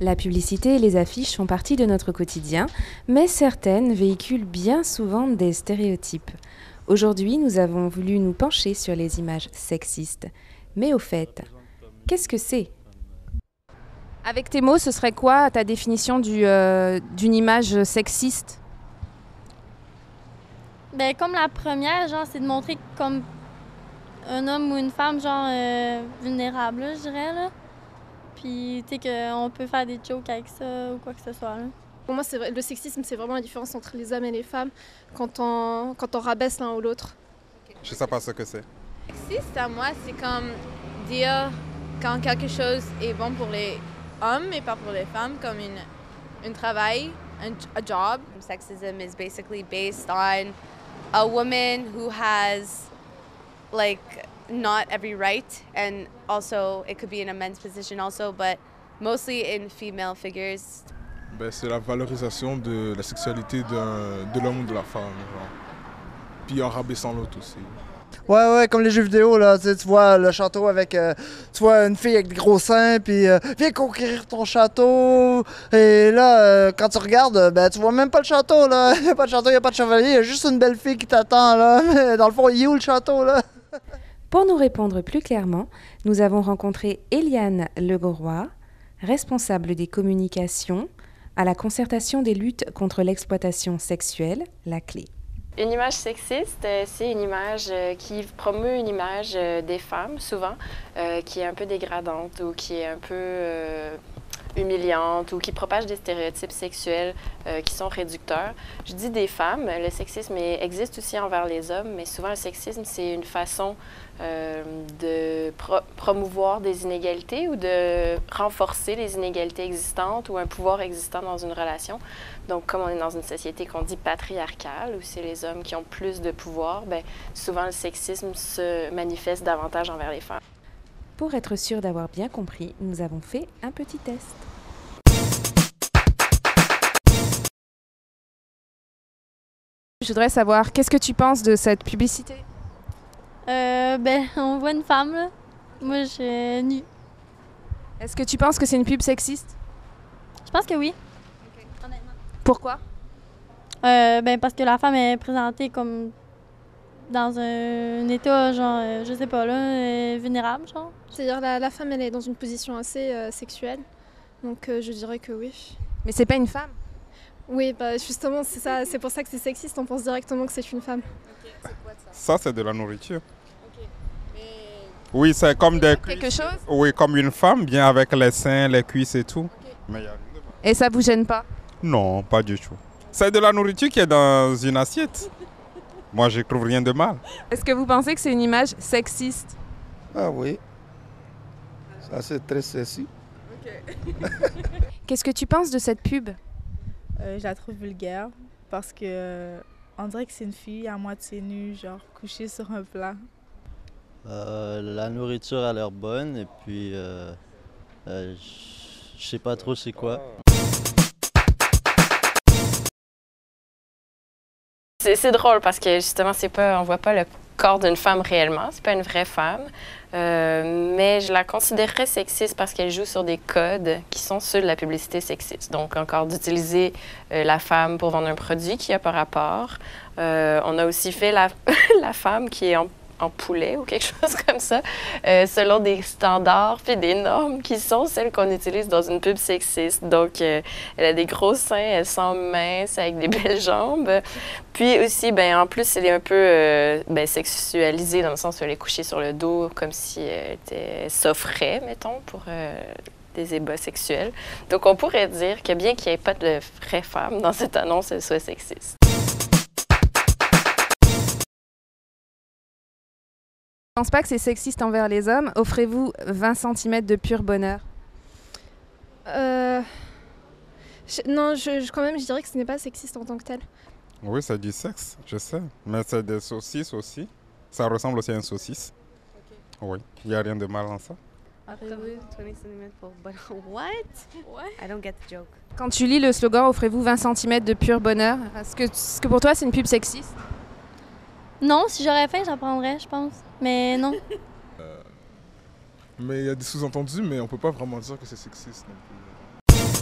La publicité et les affiches font partie de notre quotidien, mais certaines véhiculent bien souvent des stéréotypes. Aujourd'hui, nous avons voulu nous pencher sur les images sexistes. Mais au fait, qu'est-ce que c'est ? Avec tes mots, ce serait quoi ta définition d'une image sexiste ? Ben, comme la première, genre, c'est de montrer comme un homme ou une femme, genre, vulnérable, là, je dirais, là. Puis, tu sais, qu'on peut faire des jokes avec ça ou quoi que ce soit, là. Pour moi, le sexisme, c'est vraiment la différence entre les hommes et les femmes quand on rabaisse l'un ou l'autre. Je sais pas ce que c'est. Sexiste, à moi, c'est comme dire quand quelque chose est bon pour les hommes et pas pour les femmes, comme un travail, a job. Sexism is basically based on a woman who has like not every right, and also it could be in a men's position also, but mostly in female figures. Ben, c'est la valorisation de la sexualité de l'homme ou de la femme, genre. Puis en rabaissant l'autre aussi. Ouais, comme les jeux vidéo, là, tu vois le château avec, tu vois une fille avec des gros seins, puis viens conquérir ton château. Et là, quand tu regardes, ben tu vois même pas le château, là. Il n'y a pas de château, il n'y a pas de chevalier, il y a juste une belle fille qui t'attend, là. Mais dans le fond, il est où le château, là? Pour nous répondre plus clairement, nous avons rencontré Eliane Legauroy, responsable des communications à la concertation des luttes contre l'exploitation sexuelle, la clé. Une image sexiste, c'est une image qui promeut une image des femmes, souvent, qui est un peu dégradante ou qui est un peu humiliante ou qui propage des stéréotypes sexuels qui sont réducteurs. Je dis des femmes, le sexisme existe aussi envers les hommes, mais souvent le sexisme, c'est une façon de promouvoir des inégalités ou de renforcer les inégalités existantes ou un pouvoir existant dans une relation. Donc, comme on est dans une société qu'on dit patriarcale, où c'est les hommes qui ont plus de pouvoir, bien, souvent le sexisme se manifeste davantage envers les femmes. Pour être sûr d'avoir bien compris, nous avons fait un petit test. Je voudrais savoir, qu'est-ce que tu penses de cette publicité ? Ben, on voit une femme, là. Moi, je suis nue. Est-ce que tu penses que c'est une pub sexiste ? Je pense que oui. Honnêtement. Pourquoi ? Ben, parce que la femme est présentée comme dans un état, genre, je sais pas, là, vulnérable, genre. C'est-à-dire la femme, elle est dans une position assez sexuelle, donc je dirais que oui. Mais c'est pas une femme ? Oui, bah justement, c'est ça, c'est pour ça que c'est sexiste, on pense directement que c'est une femme. Okay, c'est quoi ça, c'est de la nourriture. Okay. Mais... Oui, c'est comme des cuisses. Quelque chose ? Oui, comme une femme, bien avec les seins, les cuisses et tout. Okay. Mais y a rien de mal. Et ça vous gêne pas ? Non, pas du tout. C'est de la nourriture qui est dans une assiette. Moi, je trouve rien de mal. Est-ce que vous pensez que c'est une image sexiste ? Ah oui. Ça, c'est très sexy. Okay. Qu'est-ce que tu penses de cette pub ? Je la trouve vulgaire parce que on dirait que c'est une fille à moitié nue, genre couchée sur un plat. La nourriture a l'air bonne et puis je sais pas trop c'est quoi. C'est drôle parce que justement, on voit pas le corps d'une femme réellement, c'est pas une vraie femme. Mais je la considérerais sexiste parce qu'elle joue sur des codes qui sont ceux de la publicité sexiste. Donc, encore d'utiliser la femme pour vendre un produit qui n'a pas rapport. On a aussi fait la femme qui est en poulet ou quelque chose comme ça, selon des standards puis des normes qui sont celles qu'on utilise dans une pub sexiste. Donc, elle a des gros seins, elle semble mince, avec des belles jambes. Puis aussi, ben en plus, elle est un peu sexualisée dans le sens où elle est couchée sur le dos comme si elle s'offrait, mettons, pour des ébats sexuels. Donc, on pourrait dire que bien qu'il n'y ait pas de vraie femme dans cette annonce, elle soit sexiste. Je pense pas que c'est sexiste envers les hommes. Offrez-vous 20 cm de pur bonheur. Non, quand même, je dirais que ce n'est pas sexiste en tant que tel. Oui, c'est du sexe, je sais. Mais c'est des saucisses aussi. Ça ressemble aussi à une saucisse. Okay. Oui, il n'y a rien de mal dans ça. Offrez-vous 20 cm pour bonheur. What? I don't get the joke. Quand tu lis le slogan « Offrez-vous 20 cm de pur bonheur », est-ce que pour toi c'est une pub sexiste ? Non, si j'aurais faim, j'en prendrais, je pense. Mais non. Mais il y a des sous-entendus, mais on peut pas vraiment dire que c'est sexiste non plus.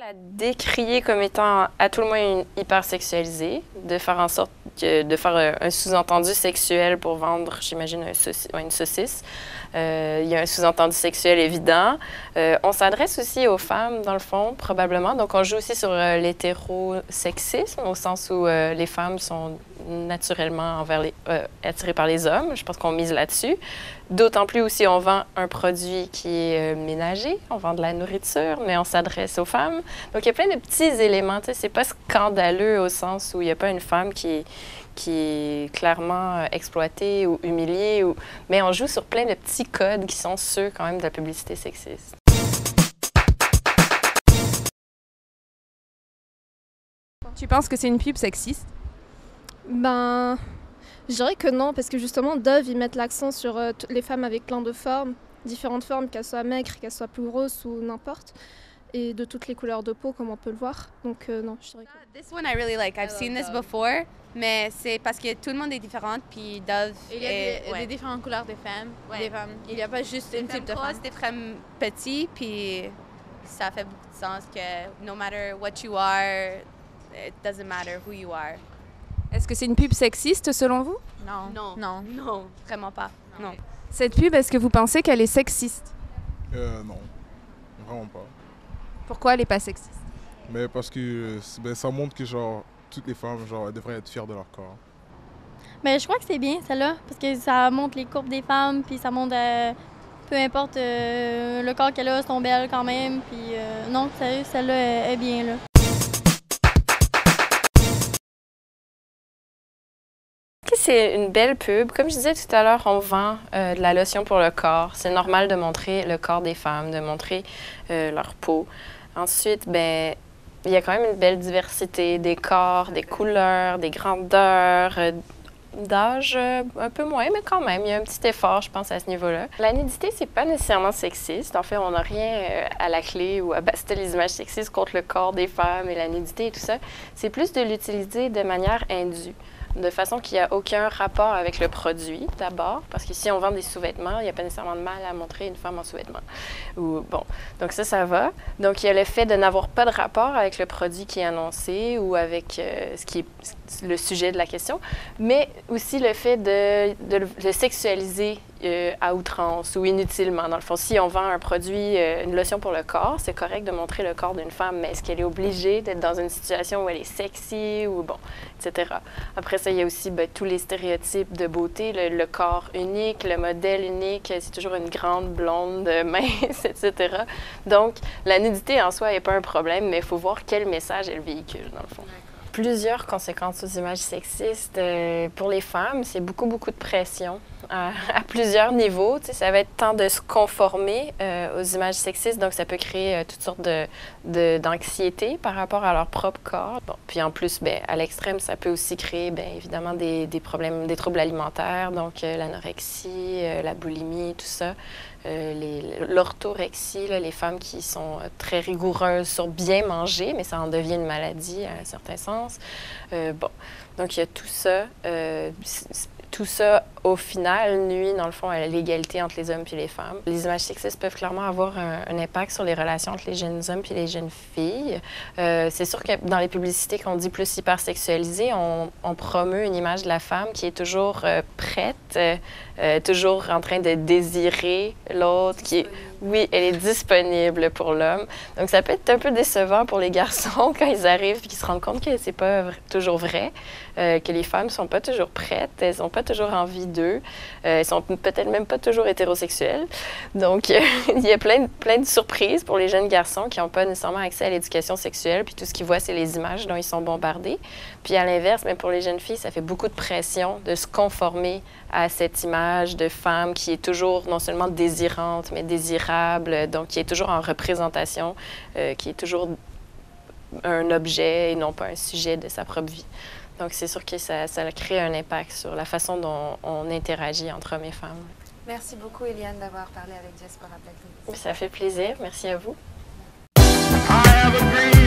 la décrier comme étant à tout le moins hypersexualisée, de faire en sorte de faire un sous-entendu sexuel pour vendre, j'imagine, une saucisse. Il y a un sous-entendu sexuel évident. On s'adresse aussi aux femmes, dans le fond, probablement. Donc, on joue aussi sur l'hétérosexisme, au sens où les femmes sont naturellement attirées par les hommes. Je pense qu'on mise là-dessus. D'autant plus aussi, on vend un produit qui est ménager. On vend de la nourriture, mais on s'adresse aux femmes. Donc, il y a plein de petits éléments. Tu sais, c'est pas scandaleux au sens où il n'y a pas une femme qui est clairement exploitée ou humiliée. Mais on joue sur plein de petits codes qui sont ceux, quand même, de la publicité sexiste. Tu penses que c'est une pub sexiste? Ben, je dirais que non, parce que justement, Dove, ils mettent l'accent sur les femmes avec plein de formes, différentes formes, qu'elles soient maigres, qu'elles soient plus grosses ou n'importe, et de toutes les couleurs de peau, comme on peut le voir. Donc non, je dirais que... This one I really like. I've seen this before, mais c'est parce que tout le monde est différent, puis Dove Il y a des différentes couleurs de femmes. Des femmes. Il n'y a pas juste une type de femme. Des femmes petits, puis ça fait beaucoup de sens que no matter what you are, it doesn't matter who you are. Est-ce que c'est une pub sexiste selon vous? Non. Non. Non. Non, vraiment pas. Non. Cette pub, est-ce que vous pensez qu'elle est sexiste? Non, vraiment pas. Pourquoi elle n'est pas sexiste? Mais parce que ça montre que genre toutes les femmes genre, elles devraient être fières de leur corps. Mais je crois que c'est bien, celle-là, parce que ça montre les courbes des femmes, puis ça montre, peu importe le corps qu'elle a, elles sont belles quand même, puis non, sérieux, celle-là est bien, là. C'est une belle pub. Comme je disais tout à l'heure, on vend de la lotion pour le corps. C'est normal de montrer le corps des femmes, de montrer leur peau. Ensuite, ben, il y a quand même une belle diversité des corps, des couleurs, des grandeurs, d'âge un peu moins, mais quand même, il y a un petit effort, je pense, à ce niveau-là. La nudité, c'est pas nécessairement sexiste. En fait, on n'a rien à la clé ou à baster les images sexistes contre le corps des femmes et la nudité et tout ça. C'est plus de l'utiliser de manière indue, de façon qu'il n'y a aucun rapport avec le produit, d'abord, parce que si on vend des sous-vêtements, il n'y a pas nécessairement de mal à montrer une femme en sous-vêtements. Bon, donc ça va. Donc, il y a le fait de n'avoir pas de rapport avec le produit qui est annoncé ou avec ce qui est le sujet de la question, mais aussi le fait de le sexualiser à outrance ou inutilement. Dans le fond, si on vend un produit, une lotion pour le corps, c'est correct de montrer le corps d'une femme, mais est-ce qu'elle est obligée d'être dans une situation où elle est sexy ou bon, etc. Après ça, il y a aussi tous les stéréotypes de beauté, le corps unique, le modèle unique, c'est toujours une grande blonde mince, etc. Donc, la nudité en soi n'est pas un problème, mais il faut voir quel message elle véhicule, dans le fond. Plusieurs conséquences aux images sexistes. Pour les femmes, c'est beaucoup de pression à plusieurs niveaux. Tu sais, ça va être tant de se conformer aux images sexistes, donc ça peut créer toutes sortes d'anxiété par rapport à leur propre corps. Bon, puis en plus, à l'extrême, ça peut aussi créer évidemment des problèmes, des troubles alimentaires, donc l'anorexie, la boulimie, tout ça. L'orthorexie, les femmes qui sont très rigoureuses sur bien manger, mais ça en devient une maladie à un certain sens. Bon, donc il y a tout ça. Tout ça, au final, nuit, dans le fond, à l'égalité entre les hommes et les femmes. Les images sexistes peuvent clairement avoir un impact sur les relations entre les jeunes hommes et les jeunes filles. C'est sûr que dans les publicités qu'on dit plus hypersexualisées, on promeut une image de la femme qui est toujours prête, toujours en train de désirer l'autre, qui est... Oui, elle est disponible pour l'homme. Donc, ça peut être un peu décevant pour les garçons quand ils arrivent et qu'ils se rendent compte que c'est pas toujours vrai, que les femmes sont pas toujours prêtes, elles ont pas toujours envie d'eux, elles sont peut-être même pas toujours hétérosexuelles. Donc, il y a plein de surprises pour les jeunes garçons qui n'ont pas nécessairement accès à l'éducation sexuelle, puis tout ce qu'ils voient, c'est les images dont ils sont bombardés. Puis à l'inverse, mais pour les jeunes filles, ça fait beaucoup de pression de se conformer à cette image de femme qui est toujours non seulement désirante, mais désirable, donc qui est toujours en représentation, qui est toujours un objet et non pas un sujet de sa propre vie. Donc c'est sûr que ça crée un impact sur la façon dont on interagit entre hommes et femmes. Merci beaucoup, Eliane, d'avoir parlé avec Diaspora Black. Ça fait plaisir. Merci à vous. I have a dream.